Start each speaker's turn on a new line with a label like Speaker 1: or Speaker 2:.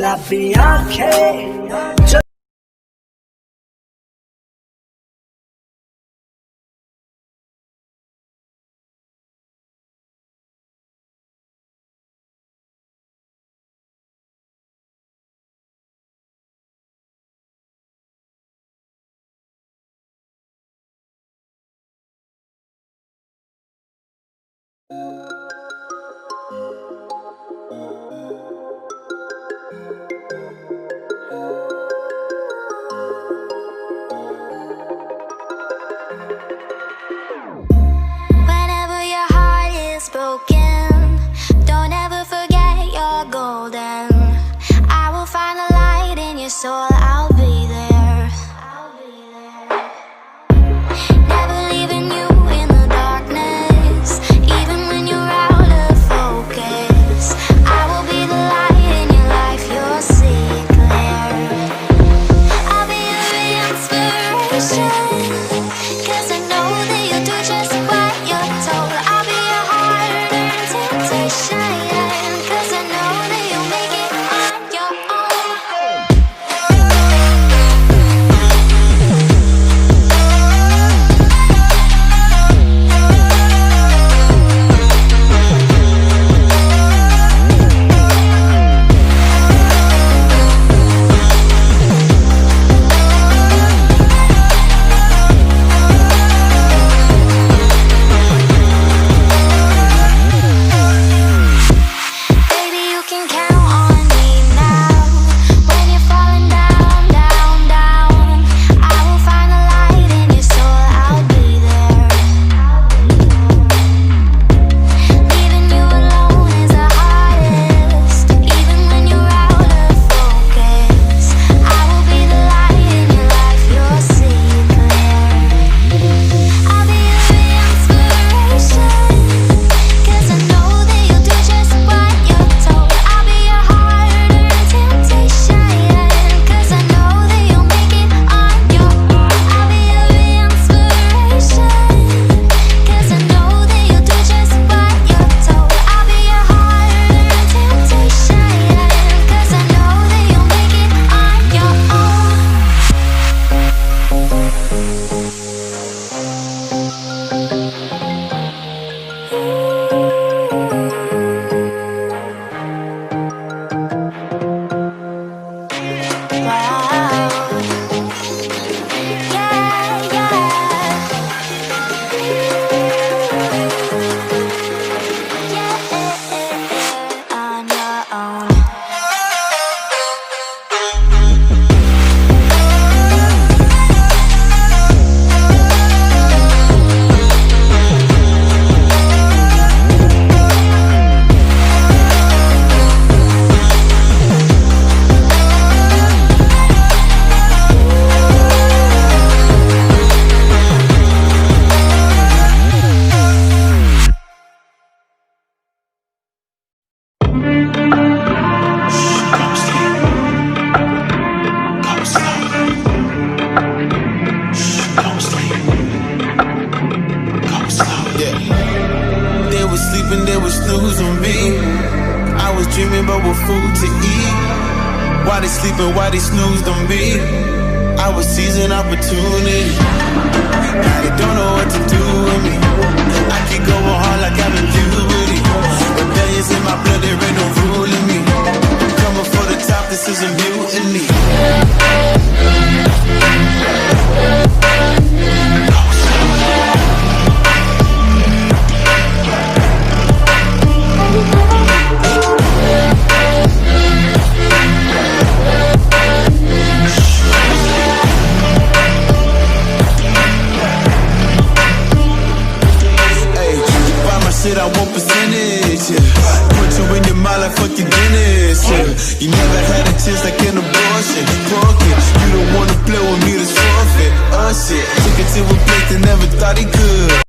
Speaker 1: गुलाबी आंखें जो
Speaker 2: Whenever your heart is broken, don't ever forget you're golden. I will find the light in your soul, I'll be there. Never leaving you in the darkness, even when you're out of focus. I will be the light in your life, you'll see it clear. I'll be your inspiration, 'cause I know that you'll do just what you're told. I'll be your hard-earned temptation, 'cause I know that you'll make it on your own. Baby, you can count on me now. When you're falling down, down, down, I will find the light in your soul, I'll be there. Leaving you alone is the hardest, even when you're out of focus. I will be the light in your life, you'll see it clear. I'll be your inspiration, 'cause I know that you'll do just what you're told. I'll be your hard-earned temptation, 'cause I know that you'll make it on your own. I'll be your inspiration, 'cause I know that you'll do just what you're told. I'll be your hard-earned temptation, 'cause I know that you'll make it on your own. Wow. Yeah, yeah. On your own.
Speaker 3: They was sleeping, they was snoozing me. I was dreaming about what food to eat. Why they sleeping, why they snoozed on me? I was seizing opportunity. Now they don't know what to do with me. I keep going hard like I'm in puberty. Rebellions in my blood, there ain't no ruling me. I'm coming for the top, this is a mutiny. Shit, I want percentage, yeah. Put you in your mind like fucking Guinness, yeah. You never had a chance like an abortion. Broken, you don't wanna play with me, to forfeit. Oh shit, took it to a place that never thought he could.